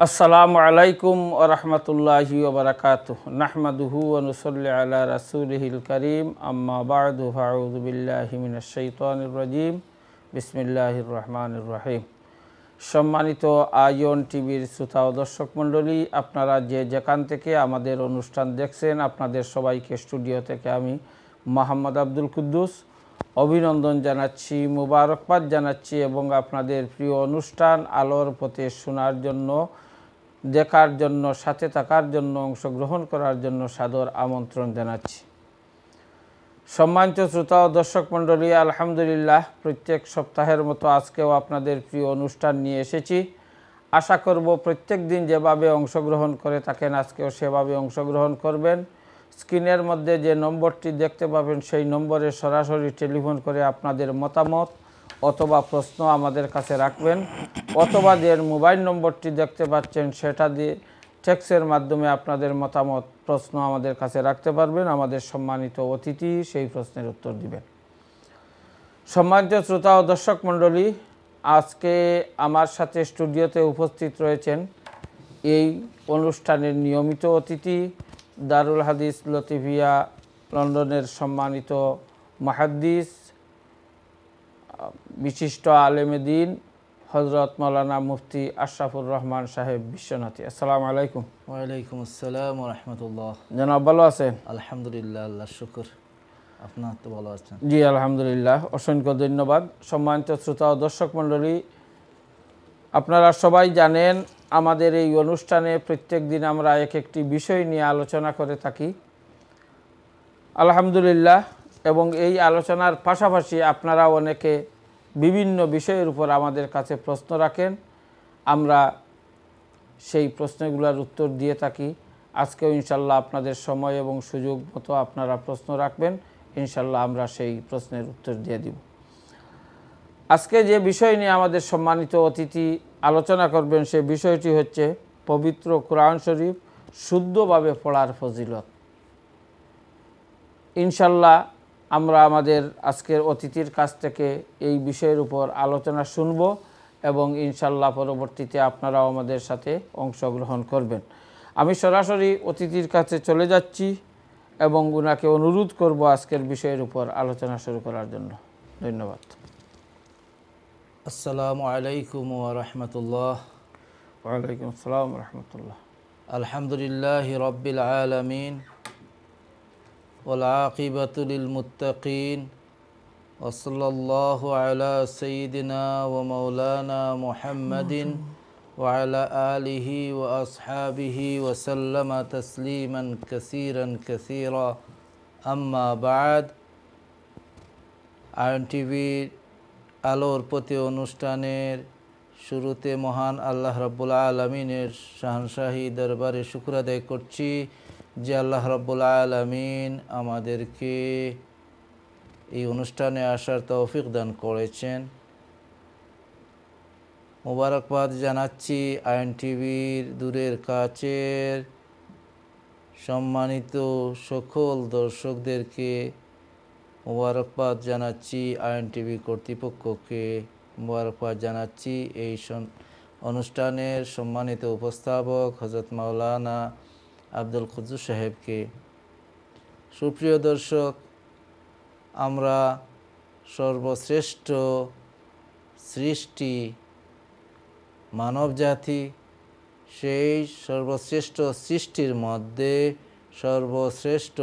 আসসালামু আলাইকুম ওয়া রাহমাতুল্লাহি ওয়া বারাকাতুহু নাহমাদুহু ওয়া নুসাল্লি আলা রাসূলিহিল কারীম আম্মা বা'দু ফাআউযু বিল্লাহি মিনাশ শাইতানির রাজীম বিসমিল্লাহির রহমানির রহিম। সম্মানিত আয়ন টিভির শ্রোতা ও দর্শক মণ্ডলী, আপনারা যে যেখান থেকে আমাদের অনুষ্ঠান দেখছেন, আপনাদের সবাইকে স্টুডিও থেকে আমি মোহাম্মদ আব্দুল কুদ্দুস অভিনন্দন জানাচ্ছি, মুবারকবাদ জানাচ্ছি এবং আপনাদের প্রিয় অনুষ্ঠান আলোর পথে শোনার জন্য, দেখার জন্য, সাথে থাকার জন্য, অংশগ্রহণ করার জন্য সাদর আমন্ত্রণ জানাচ্ছি। সম্মানিত শ্রোতা ও দর্শক মণ্ডলী, আলহামদুলিল্লাহ প্রত্যেক সপ্তাহের মতো আজকেও আপনাদের প্রিয় অনুষ্ঠান নিয়ে এসেছি। আশা করব প্রত্যেক দিন যেভাবে অংশগ্রহণ করে থাকেন আজকেও সেভাবে অংশগ্রহণ করবেন। স্ক্রিনের মধ্যে যে নম্বরটি দেখতে পাবেন সেই নম্বরে সরাসরি টেলিফোন করে আপনাদের মতামত অথবা প্রশ্ন আমাদের কাছে রাখবেন, অথবা যে মোবাইল নম্বরটি দেখতে পাচ্ছেন সেটা দিয়ে টেক্সটের মাধ্যমে আপনাদের মতামত প্রশ্ন আমাদের কাছে রাখতে পারবেন। আমাদের সম্মানিত অতিথি সেই প্রশ্নের উত্তর দিবেন। সম্মানিত শ্রোতা ও দর্শক মণ্ডলী, আজকে আমার সাথে স্টুডিওতে উপস্থিত রয়েছেন এই অনুষ্ঠানের নিয়মিত অতিথি, দারুল হাদিস লতিফিয়া লন্ডনের সম্মানিত মুহাদ্দিস, বিশিষ্ট আলেমে দ্বীন হযরত মাওলানা মুফতি আশরাফুর রহমান সাহেব বিশ্বনাথী। আসসালামু আলাইকুম। ওয়ালাইকুম আসসালাম ওয়া রাহমাতুল্লাহ। জনাব ভালো আছেন? আলহামদুলিল্লাহ, আল্লাহর শুকর। আপনার তো ভালো আছেন? জি আলহামদুলিল্লাহ, অসংখ্য ধন্যবাদ। সম্মানিত শ্রোতা ও দর্শক মণ্ডলী, আপনারা সবাই জানেন আমাদের এই অনুষ্ঠানে প্রত্যেক দিন আমরা এক একটি বিষয় নিয়ে আলোচনা করে থাকি আলহামদুলিল্লাহ, এবং এই আলোচনার পাশাপাশি আপনারা অনেকে বিভিন্ন বিষয়ের উপর আমাদের কাছে প্রশ্ন রাখেন, আমরা সেই প্রশ্নগুলোর উত্তর দিয়ে থাকি। আজকেও ইনশাল্লাহ আপনাদের সময় এবং সুযোগ মতো আপনারা প্রশ্ন রাখবেন, ইনশাল্লাহ আমরা সেই প্রশ্নের উত্তর দিয়ে দিব। আজকে যে বিষয় নিয়ে আমাদের সম্মানিত অতিথি আলোচনা করবেন সে বিষয়টি হচ্ছে পবিত্র কোরআন শরীফ শুদ্ধভাবে পড়ার ফজিলত। ইনশাল্লাহ আমরা আমাদের আজকের অতিথির কাছ থেকে এই বিষয়ের উপর আলোচনা শুনব এবং ইনশাল্লাহ পরবর্তীতে আপনারাও আমাদের সাথে অংশগ্রহণ করবেন। আমি সরাসরি অতিথির কাছে চলে যাচ্ছি এবং ওনাকে অনুরোধ করব আজকের বিষয়ের উপর আলোচনা শুরু করার জন্য। ধন্যবাদ। আসসালামু আলাইকুম ওয়া রাহমাতুল্লাহ। ওয়ালাইকুম আসসালাম ওয়া রাহমাতুল্লাহ। আলহামদুলিল্লাহি রাব্বিল আলামিন ওয়াল আকিবাতু লিল মুত্তাকিন ওয়া সাল্লাল্লাহু আলা সাইয়্যিদিনা ওয়া মাওলানা মুহাম্মাদিন ওয়া আলা আলিহি ওয়া আসহাবিহি ওয়া সাল্লামা তাসলিমান কাসীরান কাসীরা। আম্মা বা'দ। আয়ন টিভির আলোর প্রতি অনুষ্ঠানের শুরুতে মহান আল্লাহ রাব্বুল আলামিনের শাহনশাহী দরবারে শুকর আদায় করছি যে আল্লাহ রাব্বুল আলামিন আমাদেরকে এই অনুষ্ঠানে আসার তৌফিক দান করেছেন। মোবারকবাদ জানাচ্ছি আয়ন টিভির দূরের কাছের সম্মানিত সকল দর্শকদেরকে, মোবারকবাদ জানাচ্ছি আয়ন টিভি কর্তৃপক্ষকে, মোবারকবাদ জানাচ্ছি এই অনুষ্ঠানের সম্মানিত উপস্থাপক হযরত মাওলানা আব্দুল কুদ্দুস সাহেবকে। সুপ্রিয় দর্শক, আমরা সর্বশ্রেষ্ঠ সৃষ্টি মানব জাতি, সেই সর্বশ্রেষ্ঠ সৃষ্টির মধ্যে সর্বশ্রেষ্ঠ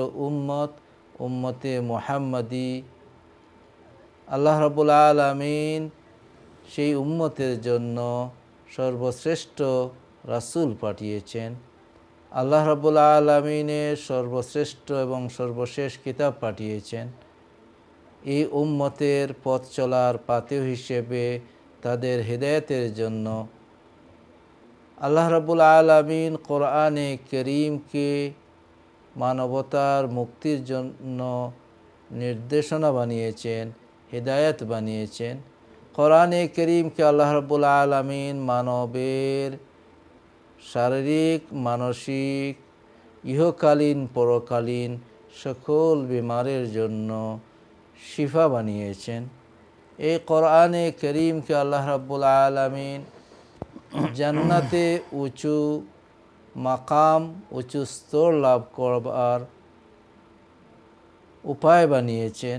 উম্মতে মুহাম্মাদি, আল্লাহ রাব্বুল আলামিন সেই উম্মতের জন্য সর্বশ্রেষ্ঠ রাসূল পাঠিয়েছেন। আল্লাহ রাব্বুল আলামিনের সর্বশ্রেষ্ঠ এবং সর্বশেষ কিতাব পাঠিয়েছেন এই উম্মতের পথ চলার পাথেয় হিসেবে, তাদের হেদায়েতের জন্য। আল্লাহ রাব্বুল আলামিন কোরআনে কারীমকে মানবতার মুক্তির জন্য নির্দেশনা বানিয়েছেন, হেদায়েত বানিয়েছেন। কোরআনে কারীমকে আল্লাহ রাব্বুল আলামিন মানবের শারীরিক, মানসিক, ইহকালীন, পরকালীন সকল বিমারের জন্য শিফা বানিয়েছেন। এই কোরআনে কারীমকে আল্লাহ রাব্বুল আলামিন জান্নাতে উঁচু মাকাম, উঁচু স্তর লাভ করবার উপায় বানিয়েছেন।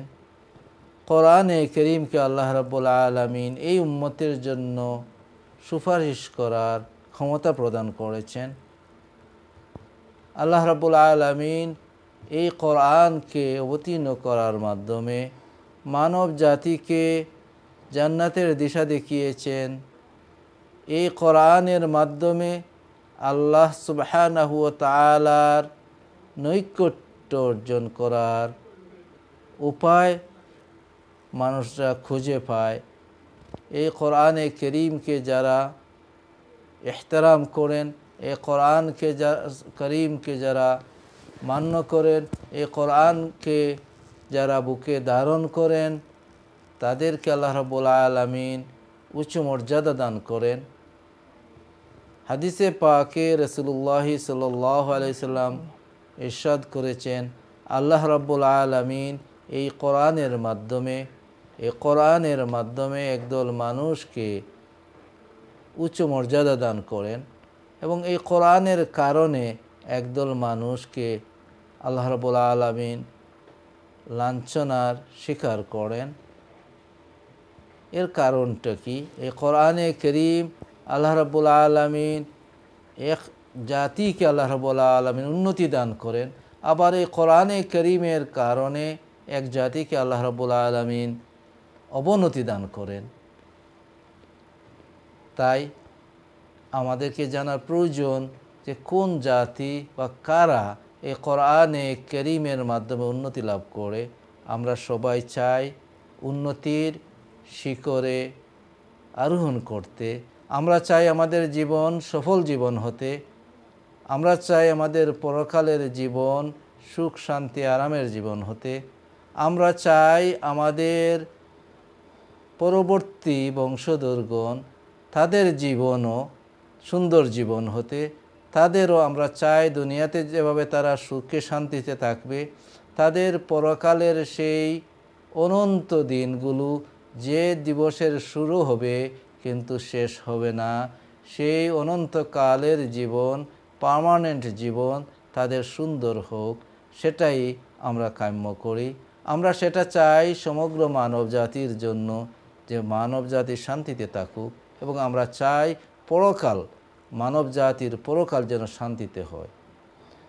কোরআনে করিমকে আল্লাহ রাব্বুল আলামিন এই উম্মতের জন্য সুপারিশ করার ক্ষমতা প্রদান করেছেন। আল্লাহ রাব্বুল আলামিন এই কোরআনকে অবতীর্ণ করার মাধ্যমে মানব জাতিকে জান্নাতের দিশা দেখিয়েছেন। এই কোরআনের মাধ্যমে আল্লাহ সুবহানাহু ওয়া তাআলার নৈকট্য অর্জন করার উপায় মানুষরা খুঁজে পায়। এই কোরআনে করিমকে যারা ইহতারাম করেন, এই কোরআনকে করিমকে যারা মান্য করেন, এই কোরআনকে যারা বুকে ধারণ করেন, তাদেরকে আল্লাহ রাব্বুল আলামিন উচ্চ মর্যাদা দান করেন। হাদিসে পাকে রাসূলুল্লাহ সাল্লাল্লাহু আলাইহি সাল্লাম ইরশাদ করেছেন, আল্লাহ রাব্বুল আলামিন এই কোরআনের মাধ্যমে একদল মানুষকে উচ্চ মর্যাদা দান করেন এবং এই কোরআনের কারণে একদল মানুষকে আল্লাহ রাব্বুল আলামিন লাঞ্ছনার শিকার করেন। এর কারণটা কি? এই কোরআনে করিম আল্লাহ রাব্বুল আলামিন এক জাতিকে আল্লাহ রাব্বুল আলামিন উন্নতি দান করেন, আবার এই কোরআনে করিমের কারণে এক জাতিকে আল্লাহ রাব্বুল আলামিন অবনতি দান করেন। তাই আমাদেরকে জানার প্রয়োজন যে কোন জাতি বা কারা এই কোরআনে করিমের মাধ্যমে উন্নতি লাভ করে। আমরা সবাই চাই উন্নতির শিখরে আরোহণ করতে। আমরা চাই আমাদের জীবন সফল জীবন হতে। আমরা চাই আমাদের পরকালের জীবন সুখ শান্তি আরামের জীবন হতে। আমরা চাই আমাদের পরবর্তী বংশধরগণ তাদের জীবনও সুন্দর জীবন হতে। তাদেরও আমরা চাই দুনিয়াতে যেভাবে তারা সুখে শান্তিতে থাকবে, তাদের পরকালের সেই অনন্ত দিনগুলো যে দিবসের শুরু হবে কিন্তু শেষ হবে না, সেই অনন্তকালের জীবন, পার্মানেন্ট জীবন তাদের সুন্দর হোক, সেটাই আমরা কাম্য করি। আমরা সেটা চাই সমগ্র মানব জাতির জন্য, যে মানব জাতি শান্তিতে থাকুক, এবং আমরা চাই পরকাল, মানব জাতির পরকাল যেন শান্তিতে হয়।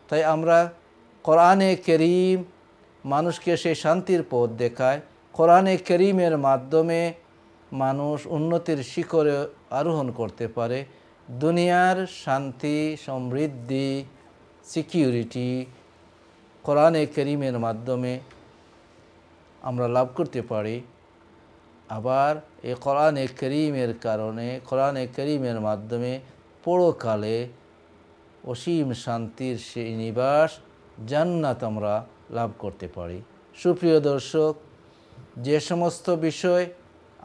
তাই আমরা কোরআনে করিম মানুষকে সেই শান্তির পথ দেখায়। কোরআনে করিমের মাধ্যমে মানুষ উন্নতির শিখরে আরোহণ করতে পারে। দুনিয়ার শান্তি, সমৃদ্ধি, সিকিউরিটি কোরআনে করিমের মাধ্যমে আমরা লাভ করতে পারি। আবার এই কোরআনে করিমের কারণে, কোরআনে করিমের মাধ্যমে পরকালে অসীম শান্তির সেই নিবাস জান্নাত আমরা লাভ করতে পারি। সুপ্রিয় দর্শক, যে সমস্ত বিষয়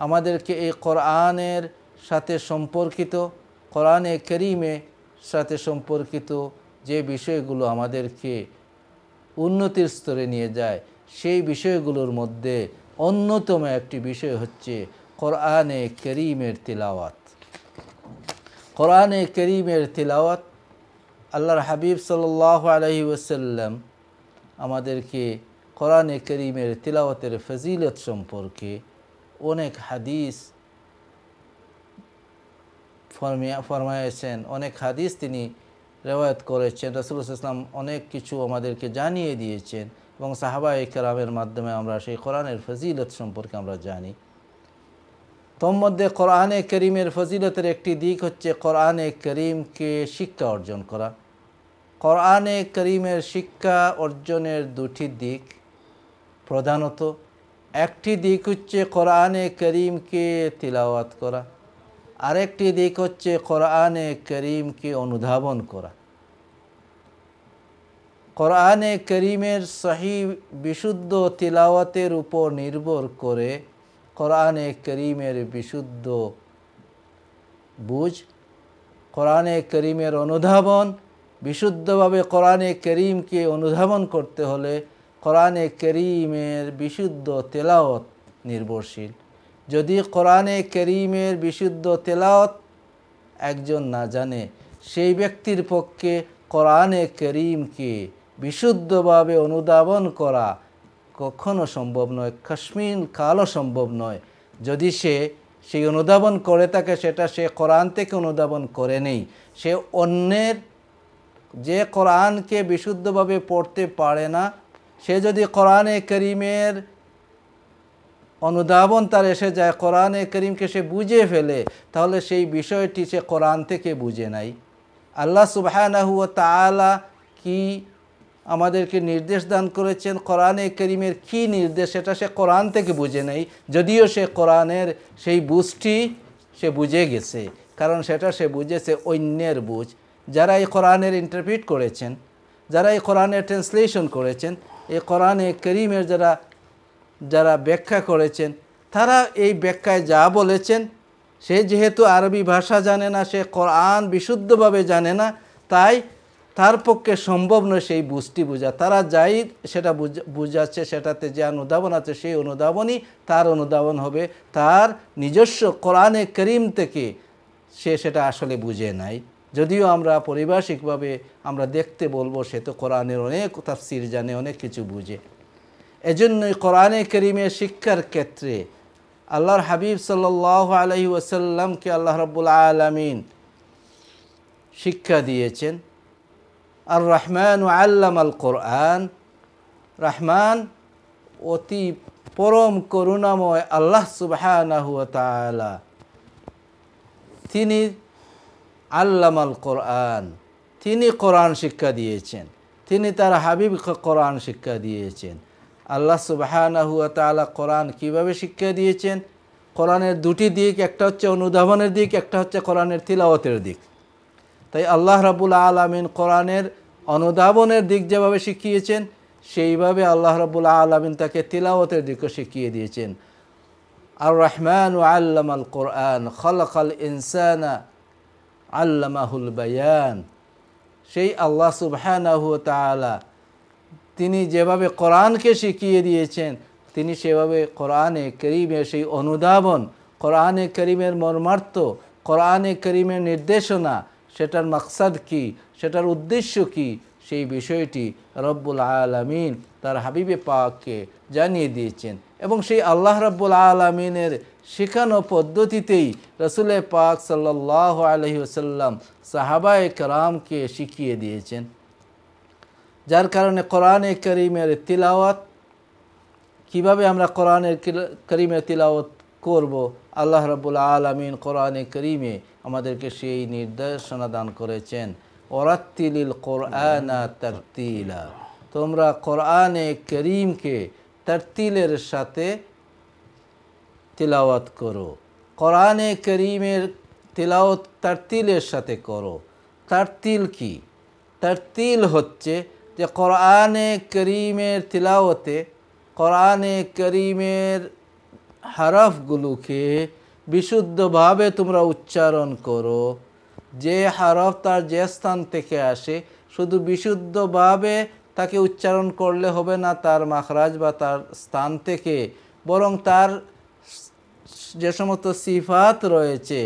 আমাদেরকে এই কোরআনের সাথে সম্পর্কিত, কোরআনে করিমের সাথে সম্পর্কিত যে বিষয়গুলো আমাদেরকে উন্নতির স্তরে নিয়ে যায়, সেই বিষয়গুলোর মধ্যে অন্যতম একটি বিষয় হচ্ছে কোরআনে করিমের তিলাওয়াত। কোরআনে করিমের তিলাওয়াত আল্লাহর হাবিব সাল্লাল্লাহু আলাইহি ওয়াসাল্লাম আমাদেরকে কোরআনে করিমের তিলাওয়াতের ফজিলত সম্পর্কে অনেক হাদিস ফরমায়েছেন, অনেক হাদিস তিনি রেওয়ায়াত করেছেন। রাসূলুল্লাহ সাল্লাল্লাহু আলাইহি ওয়াসাল্লাম অনেক কিছু আমাদেরকে জানিয়ে দিয়েছেন এবং সাহাবায়ে কেরামের মাধ্যমে আমরা সেই কোরআনের ফজিলত সম্পর্কে আমরা জানি। তোর মধ্যে কোরআনে করিমের ফজিলতের একটি দিক হচ্ছে কোরআনে করিমকে শিক্ষা অর্জন করা। কোরআনে করিমের শিক্ষা অর্জনের দুটি দিক প্রধানত। একটি দিক হচ্ছে কোরআনে করিমকে তিলাওয়াত করা, আরেকটি দিক হচ্ছে কোরআনে করিমকে অনুধাবন করা। কোরআনে করিমের সহি বিশুদ্ধ তিলাওয়াতের উপর নির্ভর করে কোরআনে করিমের বিশুদ্ধ বুঝ, কোরআনে করিমের অনুধাবন, বিশুদ্ধভাবে কোরআনে করিমকে অনুধাবন করতে হলে কোরআনে করিমের বিশুদ্ধ তেলাওয়াত নির্ভরশীল। যদি কোরআনে করিমের বিশুদ্ধ তেলাওয়াত একজন না জানে, সেই ব্যক্তির পক্ষে কোরআনে করিমকে বিশুদ্ধভাবে অনুধাবন করা কখনো সম্ভব নয়, কাশ্মীর কালও সম্ভব নয়। যদি সে সেই অনুধাবন করে থাকে, সেটা সে কোরআন থেকে অনুধাবন করে নেই, সে অন্যের যে কোরআনকে বিশুদ্ধভাবে পড়তে পারে না, সে যদি কোরআনে করিমের অনুধাবন তার এসে যায়, কোরআনে করিমকে সে বুঝে ফেলে, তাহলে সেই বিষয়টি সে কোরআন থেকে বুঝে নাই। আল্লাহ সুবহানাহু ওয়া তাআলা কি আমাদেরকে নির্দেশ দান করেছেন, কোরআনে করিমের কি নির্দেশ, সেটা সে কোরআন থেকে বুঝে নেই, যদিও সে কোরআনের সেই বুঝটি সে বুঝে গেছে, কারণ সেটা সে বুঝেছে অন্যের বুঝ। যারা এই কোরআনের ইন্টারপ্রিট করেছেন, যারা এই কোরআনের ট্রান্সলেশন করেছেন, এই কোরআনে করিমের যারা ব্যাখ্যা করেছেন, তারা এই ব্যাখ্যায় যা বলেছেন, সে যেহেতু আরবি ভাষা জানে না, সে কোরআন বিশুদ্ধভাবে জানে না, তাই তার পক্ষে সম্ভব নয় সেই বুঝটি বোঝা। তারা যাই সেটা বুঝাচ্ছে, সেটাতে যে অনুধাবন আছে, সেই অনুধাবনই তার অনুধাবন হবে, তার নিজস্ব কোরআনে করিম থেকে সে সেটা আসলে বুঝে নাই। যদিও আমরা পারিভাষিকভাবে আমরা দেখতে বলবো সে তো কোরআনের অনেক তাফসীর জানে, অনেক কিছু বুঝে। এজন্যই কোরআনে করিমের শিক্ষার ক্ষেত্রে আল্লাহর হাবিব সাল্লাল্লাহু আলাইহি ওয়াসাল্লামকে আল্লাহ রাব্বুল আলামিন শিক্ষা দিয়েছেন। আর রহমান আল্লামাল কোরআন, রহমান অতি পরম করুণাময় আল্লাহ সুবহানাহু ওয়া তাআলা, তিনি আল্লামাল কোরআন, তিনি কোরআন শিক্ষা দিয়েছেন, তিনি তার হাবিবকে কোরআন শিক্ষা দিয়েছেন। আল্লাহ সুবহানাহু ওয়া তাআলা কোরআন কিভাবে শিক্ষা দিয়েছেন? কোরআনের দুটি দিক, একটা হচ্ছে অনুধাবনের দিক, একটা হচ্ছে কোরআনের তিলাওয়াতের দিক। তাই আল্লাহ রাব্বুল আলামিন কোরআনের অনুধাবনের দিক যেভাবে শিখিয়েছেন, সেইভাবে আল্লাহ রাব্বুল আলামিন তাকে তিলাওয়াতের দিকও শিখিয়ে দিয়েছেন। আর রহমান আল্লামাল কোরআন খালাকাল ইনসানা আল্লামাহুল বায়ান। সেই আল্লাহ সুবহানাহু ওয়া তাআলা তিনি যেভাবে কোরআনকে শিখিয়ে দিয়েছেন, তিনি সেভাবে কোরআনে করিমের সেই অনুধাবন, কোরআনে করিমের মর্মার্থ, কোরআনে করিমের নির্দেশনা, সেটার মাকসাদ কি, সেটার উদ্দেশ্য কি, সেই বিষয়টি রব্বুল আলামিন তার হাবিবে পাককে জানিয়ে দিয়েছেন। এবং সেই আল্লাহ রব্বুল আলামিনের শেখানো পদ্ধতিতেই রাসূল পাক সাল্লাল্লাহু আলাইহি ওয়াসাল্লাম সাহাবায়ে কেরামকে শিখিয়ে দিয়েছেন। যার কারণে কোরআনে করিমের তিলাওয়াত, কিভাবে আমরা কোরআনে করিমের তিলাওয়াত করব, আল্লাহ রাব্বুল আলামিন কোরআনে করিমে আমাদেরকে সেই নির্দেশনা দান করেছেন। ওয়ারাত্তিলিল কোরআনা তারতিলা, তোমরা কোরআনে করিমকে তারতিলের সাথে তিলাওয়াত করো। কোরআনে করিমের তিলাওয়াত তারতিলের সাথে করো। তারতিল কি? তারতিল হচ্ছে যে কোরআনে করিমের তিলাওয়াতে কোরআনে করিমের হরফগুলোকে বিশুদ্ধভাবে তোমরা উচ্চারণ করো। যে হরফ তার যে স্থান থেকে আসে, শুধু বিশুদ্ধভাবে তাকে উচ্চারণ করলে হবে না তার মাখরাজ বা তার স্থান থেকে, বরং তার যে সমস্ত সিফাত রয়েছে,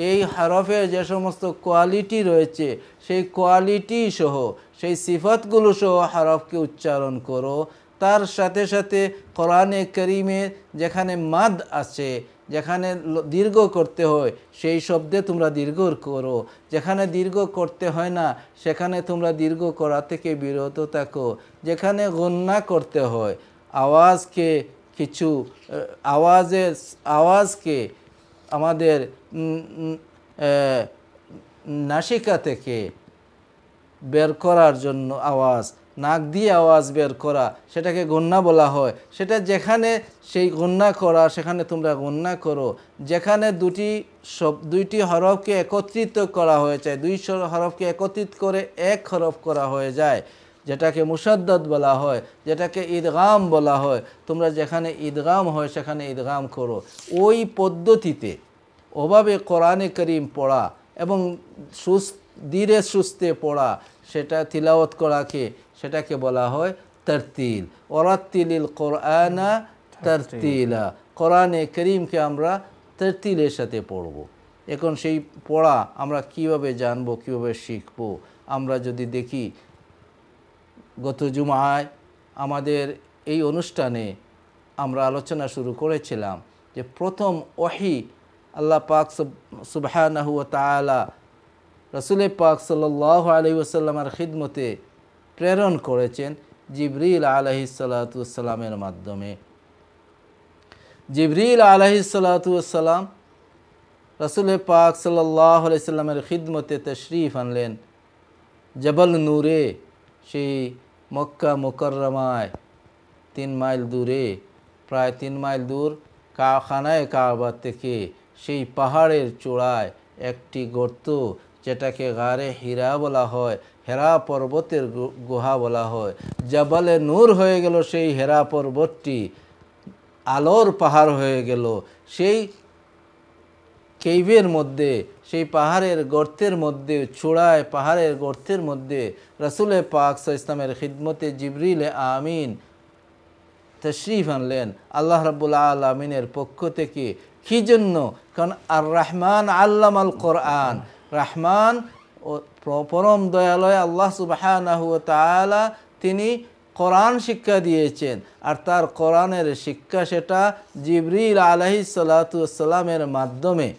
এই হরফের যে সমস্ত কোয়ালিটি রয়েছে, সেই কোয়ালিটি সহ, সেই সিফাতগুলো সহ হরফকে উচ্চারণ করো। তার সাথে সাথে কোরআনে করিমে যেখানে মাদ আছে, যেখানে দীর্ঘ করতে হয়, সেই শব্দে তোমরা দীর্ঘ করো। যেখানে দীর্ঘ করতে হয় না, সেখানে তোমরা দীর্ঘ করা থেকে বিরত থাকো। যেখানে গণনা করতে হয়, আওয়াজকে কিছু আওয়াজকে আমাদের নাসিকা থেকে বের করার জন্য, আওয়াজ নাক দিয়ে আওয়াজ বের করা, সেটাকে গণনা বলা হয়। সেটা যেখানে সেই গণনা করা, সেখানে তোমরা গণনা করো। যেখানে দুইটি হরফকে একত্রিত করা হয়েছে, দুই হরফকে একত্রিত করে এক হরফ করা হয়ে যায়, যেটাকে মুসাদ্দাদ বলা হয়, যেটাকে ইদগাম বলা হয়, তোমরা যেখানে ইদগাম হয় সেখানে ইদগাম করো। ওই পদ্ধতিতে ওভাবে কোরআনে করিম পড়া এবং ধীরে সুস্থে পড়া, সেটা তিলাওয়াত করাকে, সেটাকে বলা হয় তারতিল। ওয়ারাত্তিলিল কোরআনা তারতিলা, কোরআনে করিমকে আমরা তারতিলের সাথে পড়ব। এখন সেই পড়া আমরা কিভাবে জানবো, কিভাবে শিখবো? আমরা যদি দেখি গত জুমায় আমাদের এই অনুষ্ঠানে আমরা আলোচনা শুরু করেছিলাম যে প্রথম ওহী আল্লাহ পাক সুবহানাহু ওয়া তাআলা রাসূল পাক সাল্লাল্লাহু আলাইহি ওয়াসাল্লামের খিদমতে প্রেরণ করেছেন জিবরিল আলাইহিস সালাতু ওয়াস সালামের মাধ্যমে। জিবরিল আলাইহিস সালাতু ওয়াস সালাম রাসূল পাক সাল্লাল্লাহু আলাইহি ওয়াসাল্লামের খিদমতে তশরিফ আনলেন জবল নূরে, সেই মক্কা মুকাররমায় 3 মাইল দূরে, প্রায় 3 মাইল দূর খানায়ে কাবা থেকে সেই পাহাড়ের চূড়ায় একটি গর্ত, যেটাকে গারে হীরা বলা হয়, হেরা পর্বতের গুহা বলা হয়। জবলে নূর হয়ে গেল সেই হেরা পর্বতটি, আলোর পাহাড় হয়ে গেল। সেই কেইভের মধ্যে, সেই পাহাড়ের গর্তের মধ্যে, চূড়ায় পাহাড়ের গর্তের মধ্যে রাসূল পাক সাল্লাল্লাহু আলাইহি ওয়াসাল্লামের খিদমতে জিবরিল আমিন তশরিফ আনলেন আল্লাহ রাব্বুল আলামিনের পক্ষ থেকে। কি জন্য? কারণ আর রহমান আল্লামাল কোরআন, রহমান ও পরম দয়ালয় আল্লাহ সুবহানাহু ওয়া তাআলা তিনি কোরআন শিক্ষা দিয়েছেন, আর তার কোরআনের শিক্ষা সেটা জিবরিল আলাইহিস সালাতু ওয়াস সালামের মাধ্যমে।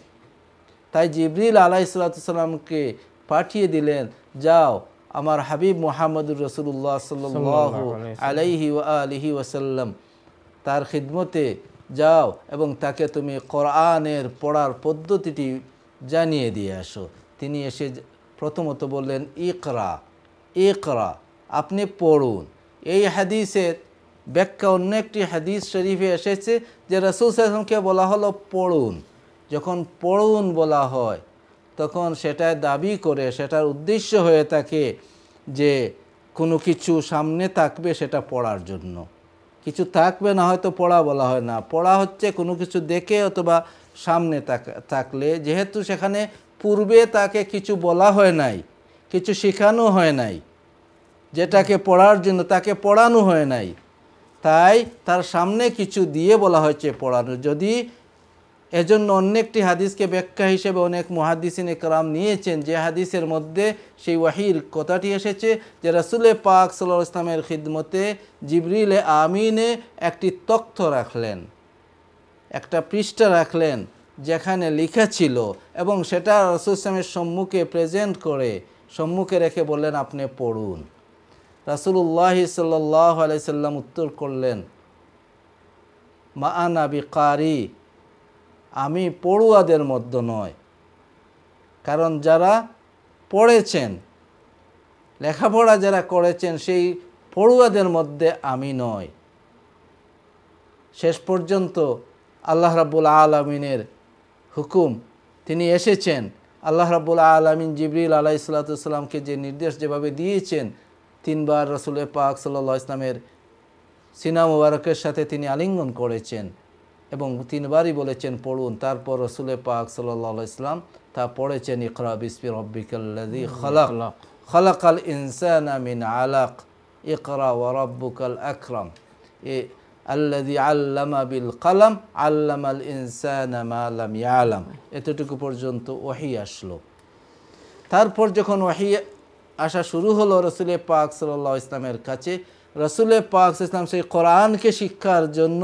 তাই জিবরিল আলাইহিস সালাতু ওয়াস সালামকে পাঠিয়ে দিলেন, যাও আমার হাবিব মুহাম্মদুর রাসূলুল্লাহ সাল্লাল্লাহু আলাইহি ওয়া আলিহি ওয়াসাল্লাম তার খিদমতে যাও এবং তাকে তুমি কোরআনের পড়ার পদ্ধতিটি জানিয়ে দিয়ে আসো। তিনি এসে প্রথমত বললেন ইকরা, ইকরা, আপনি পড়ুন। এই হাদিসের ব্যাখ্যা অন্য একটি হাদিস শরীফে এসেছে যে রাসূল সাল্লাল্লাহু আলাইহি ওয়াসাল্লামকে বলা হলো পড়ুন। যখন পড়ুন বলা হয় তখন সেটায় দাবি করে, সেটার উদ্দেশ্য হয়ে থাকে যে কোনো কিছু সামনে থাকবে সেটা পড়ার জন্য, কিছু থাকবে না হয়তো পড়া বলা হয় না। পড়া হচ্ছে কোনো কিছু দেখে অথবা সামনে থাকলে, যেহেতু সেখানে পূর্বে তাকে কিছু বলা হয় নাই, কিছু শেখানো হয় নাই, যেটাকে পড়ার জন্য তাকে পড়ানো হয় নাই, তাই তার সামনে কিছু দিয়ে বলা হয়েছে পড়ানো। যদি এজন্য অন্য একটি হাদিসকে ব্যাখ্যা হিসেবে অনেক মুহাদ্দিসিনে কেরাম নিয়েছেন, যে হাদিসের মধ্যে সেই ওয়াহির কথাটি এসেছে যে রাসূল পাক সাল্লাল্লাহু আলাইহি ওয়াসাল্লামের খিদমতে জিবরিল আমিনে একটি তখ্ত রাখলেন, একটা পৃষ্ঠা রাখলেন যেখানে লেখা ছিল, এবং সেটা রাসূল সাল্লামের সম্মুখে প্রেজেন্ট করে সম্মুখে রেখে বললেন আপনি পড়ুন। রাসূলুল্লাহ সাল্লাল্লাহু আলাইহি সাল্লাম উত্তর করলেন, মা আনা বিকারি, আমি পড়ুয়াদের মধ্যে নয়। কারণ যারা পড়েছেন, লেখাপড়া যারা করেছেন সেই পড়ুয়াদের মধ্যে আমি নয়। শেষ পর্যন্ত আল্লাহ রাব্বুল আলামিনের হুকুম তিনি এসেছেন। আল্লাহ রাব্বুল আলামিন জিবরিল আলাইহিস সালাতু ওয়াস সালামকে যে নির্দেশ যেভাবে দিয়েছেন, 3 বার রাসূল পাক সাল্লাল্লাহু আলাইহি ওয়াসাল্লামের সিনা মুবারকের সাথে তিনি আলিঙ্গন করেছেন এবং 3 বারই বলেছেন পড়ুন। তারপর রাসূল পাক সাল্লাল্লাহু আলাইহি ওয়াসাল্লাম তা পড়েছেন, ইকরা বিসমি রাব্বিকাল্লাযী খালাক, খালাকাল ইনসানা মিন আলাক, ইকরা ওয়া রাব্বুকাল আকরাম, আল্লাযী আল্লামা বিল কলম, আল্লামাল ইনসানা মা লাম ইয়ালাম। এতটুকু পর্যন্ত ওহী আসলো। তারপর যখন ওহী আসা শুরু হলো রাসূল পাক সাল্লাল্লাহু আলাইহি ওয়াসাল্লামের কাছে, রাসূল পাক সাল্লাল্লাহু আলাইহি ওয়াসাল্লাম সেই কোরআনকে শিক্ষার জন্য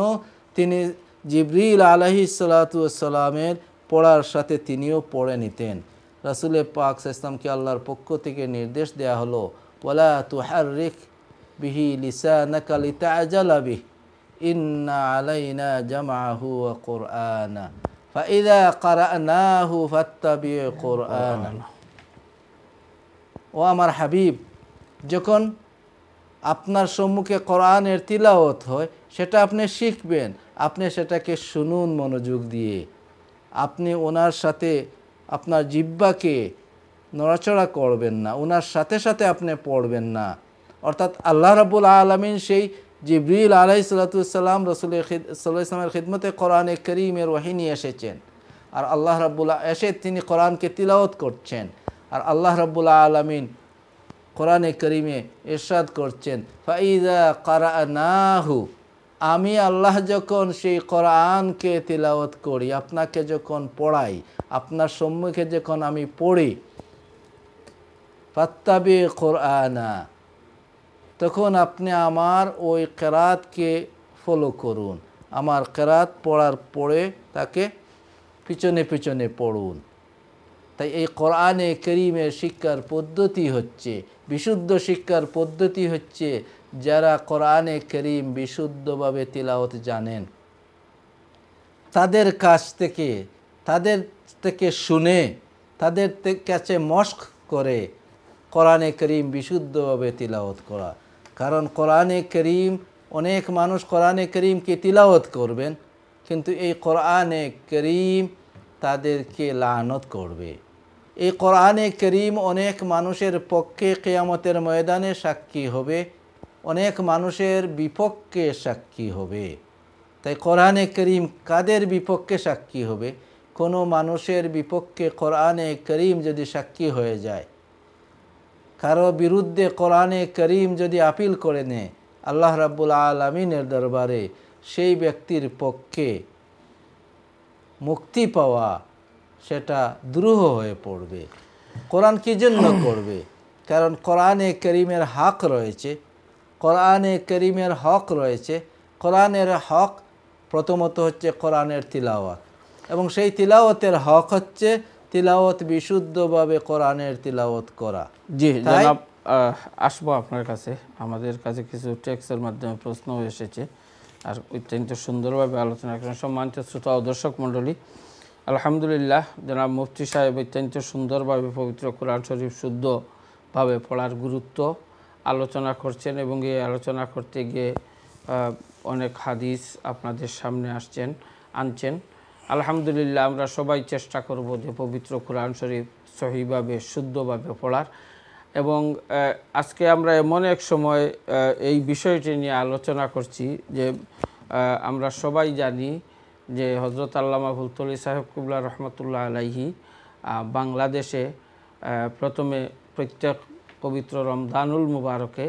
তিনি জিবরিল আলাইহিস সালাতু ওয়াস সালামের পড়ার সাথে তিনিও পড়ে নিতেন। রাসূল পাক সাল্লাল্লাহু আলাইহি ওয়াসাল্লামকে আল্লাহর পক্ষ থেকে নির্দেশ দেয়া হলো, ওয়ালা তুহাররিক বিহি লিসানাকা লিতাআজালা বিহি, ইন্না আলাইনা জামআহু ওয়া কুরআনা, ফাইযা ক্বারানাহু ফাত্তাবি' কুরআনা। ও আমার হাবিব, যখন আপনার সম্মুখে কোরআনের তিলাওয়াত হয় সেটা আপনি শিখবেন, আপনি সেটাকে শুনুন মনোযোগ দিয়ে। আপনি ওনার সাথে আপনার জিহ্বাকে নড়াচড়া করবেন না, ওনার সাথে সাথে আপনি পড়বেন না। অর্থাৎ আল্লাহ রাব্বুল আলামিন সেই জিবরিল আলাইহিস সালাতু ওয়াস সালাম রাসূল সাল্লাল্লাহু আলাইহি ওয়াসাল্লামের খিদমতে কোরআনে কারীমের ওহী নিয়ে এসেছেন, আর আল্লাহ রাব্বুল এসে তিনি কোরআনকে তিলাওয়াত করছেন, আর আল্লাহ রাব্বুল আলামিন কোরআনে কারীমে ইরশাদ করছেন, ফাইযা ক্বারানাহু, আমি আল্লাহ যখন সেই কোরআনকে তিলাওয়াত করি, আপনাকে যখন পড়াই, আপনার সম্মুখে যখন আমি পড়ি, ফাত্তাবি কোরআনা, তখন আপনি আমার ওই কেরাতকে ফলো করুন, আমার কেরাত পড়ার পরে তাকে পিছনে পিছনে পড়ুন। তাই এই কোরআনে করিমের শিক্ষার পদ্ধতি হচ্ছে, বিশুদ্ধ শিক্ষার পদ্ধতি হচ্ছে যারা কোরআনে করিম বিশুদ্ধভাবে তিলাওয়াত জানেন তাদের কাছ থেকে, তাদের থেকে শুনে, তাদের কাছে মশক করে কোরআনে করিম বিশুদ্ধভাবে তিলাওয়াত করা। কারণ কোরআনে করিম, অনেক মানুষ কোরআনে করিমকে তিলাওয়াত করবেন, কিন্তু এই কোরআনে করিম তাদেরকে লানত করবে। এই কোরআনে করিম অনেক মানুষের পক্ষে কিয়ামতের ময়দানে সাক্ষী হবে, অনেক মানুষের বিপক্ষে সাক্ষী হবে। তাই কোরআনে করিম কাদের বিপক্ষে সাক্ষী হবে? কোনো মানুষের বিপক্ষে কোরআনে করিম যদি সাক্ষী হয়ে যায়, কারো বিরুদ্ধে কোরআনে করিম যদি আপিল করে নেয় আল্লাহ রাব্বুল আলামিনের দরবারে, সেই ব্যক্তির পক্ষে মুক্তি পাওয়া সেটা দুরূহ হয়ে পড়বে। কোরআন কী জন্য করবে? কারণ কোরআনে করিমের হক রয়েছে, কোরআনে করিমের হক রয়েছে। কোরআনের হক প্রথমত হচ্ছে কোরআনের তিলাওয়াত, এবং সেই তিলাওয়াতের হক হচ্ছে তিলাওয়াত বিশুদ্ধভাবে কোরআনের তিলাওয়াত করা। জি জনাব, আসবো আপনার কাছে। আমাদের কাছে কিছু টেক্সটের মাধ্যমে প্রশ্ন এসেছে, আর অত্যন্ত সুন্দরভাবে আলোচনা করেন। সম্মানিত শ্রোতা ও দর্শক মণ্ডলী, আলহামদুলিল্লাহ, জনাব মুফতি সাহেব অত্যন্ত সুন্দরভাবে পবিত্র কোরআন শরীফ শুদ্ধভাবে পড়ার গুরুত্ব আলোচনা করছেন, এবং এই আলোচনা করতে গিয়ে অনেক হাদিস আপনাদের সামনে আনছেন। আলহামদুলিল্লাহ, আমরা সবাই চেষ্টা করব যে পবিত্র কোরআন শরীফ সহিভাবে শুদ্ধভাবে পড়ার। এবং আজকে আমরা এমন এক সময় এই বিষয়টি নিয়ে আলোচনা করছি যে আমরা সবাই জানি যে হযরত আল্লামা ফুলতলি সাহেব কিবলা রহমতুল্লাহ আলাইহি বাংলাদেশে প্রথমে প্রত্যেক পবিত্র রমজানুল মুবারকে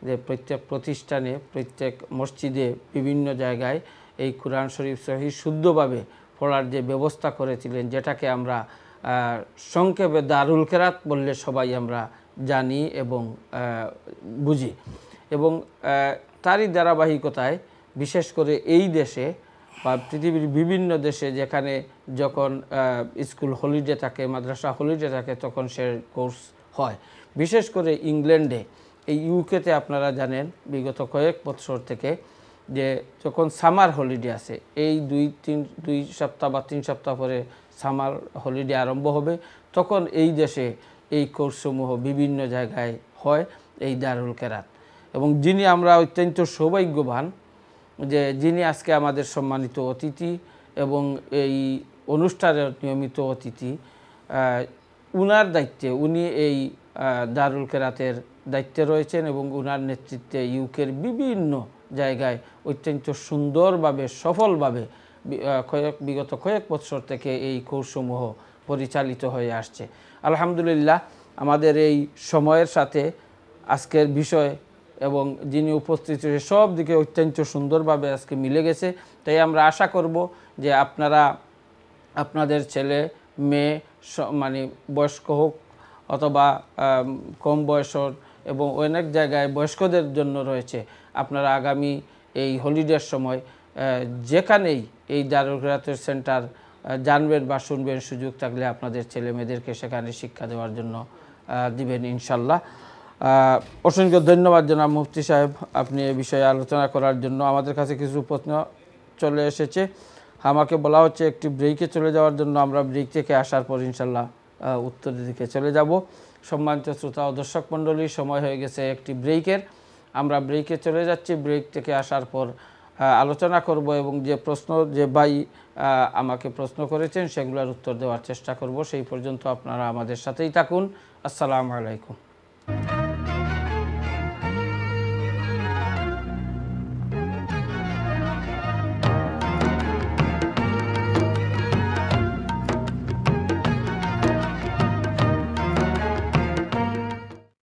যে প্রত্যেক প্রতিষ্ঠানে, প্রত্যেক মসজিদে, বিভিন্ন জায়গায় এই কোরআন শরীফ সহি শুদ্ধভাবে পড়ার যে ব্যবস্থা করেছিলেন, যেটাকে আমরা সংক্ষেপে দারুল কেরাত বললে সবাই আমরা জানি এবং বুঝি। এবং তারই ধারাবাহিকতায় বিশেষ করে এই দেশে বা পৃথিবীর বিভিন্ন দেশে যেখানে যখন স্কুল হলিডে থাকে, মাদ্রাসা হলিডে থাকে, তখন সে কোর্স হয়। বিশেষ করে ইংল্যান্ডে, এই ইউকেতে আপনারা জানেন বিগত কয়েক বছর থেকে যে যখন সামার হলিডে আছে, এই দুই সপ্তাহ বা 3 সপ্তাহ পরে সামার হলিডে আরম্ভ হবে, তখন এই দেশে এই কোর্সসমূহ বিভিন্ন জায়গায় হয়, এই দারুল কেরাত। এবং যিনি আমরা অত্যন্ত সৌভাগ্যবান যে যিনি আজকে আমাদের সম্মানিত অতিথি এবং এই অনুষ্ঠানের নিয়মিত অতিথি, উনার দায়িত্বে, উনি এই দারুল কেরাতের দায়িত্বে রয়েছেন এবং উনার নেতৃত্বে ইউকের বিভিন্ন জায়গায় অত্যন্ত সুন্দরভাবে, সফলভাবে বিগত কয়েক বছর থেকে এই কোর্সসমূহ পরিচালিত হয়ে আসছে। আলহামদুলিল্লাহ, আমাদের এই সময়ের সাথে আজকের বিষয় এবং যিনি উপস্থিত হয়েছে সব দিকে অত্যন্ত সুন্দরভাবে আজকে মিলে গেছে। তাই আমরা আশা করব যে আপনারা আপনাদের ছেলে মেয়ে, মানে বয়স্ক হোক অথবা কম বয়সর, এবং অনেক জায়গায় বয়স্কদের জন্য রয়েছে, আপনারা আগামী এই হলিডের সময় যেখানেই এই দারুল কেরাতের সেন্টার জানবেন বা শুনবেন, সুযোগ থাকলে আপনাদের ছেলে মেয়েদেরকে সেখানে শিক্ষা দেওয়ার জন্য দিবেন ইনশাল্লাহ। অসংখ্য ধন্যবাদ জনাব মুফতি সাহেব, আপনি এই বিষয়ে আলোচনা করার জন্য। আমাদের কাছে কিছু প্রশ্ন চলে এসেছে, আমাকে বলা হচ্ছে একটি ব্রেকে চলে যাওয়ার জন্য। আমরা ব্রেক থেকে আসার পর ইনশাল্লাহ উত্তরের দিকে চলে যাব। সম্মানিত শ্রোতা ও দর্শক মণ্ডলী, সময় হয়ে গেছে একটি ব্রেকের। আমরা ব্রেকে চলে যাচ্ছি। ব্রেক থেকে আসার পর আলোচনা করব এবং যে প্রশ্ন, যে ভাই আমাকে প্রশ্ন করেছেন, সেগুলোর উত্তর দেওয়ার চেষ্টা করব। সেই পর্যন্ত আপনারা আমাদের সাথেই থাকুন। আসসালামু আলাইকুম।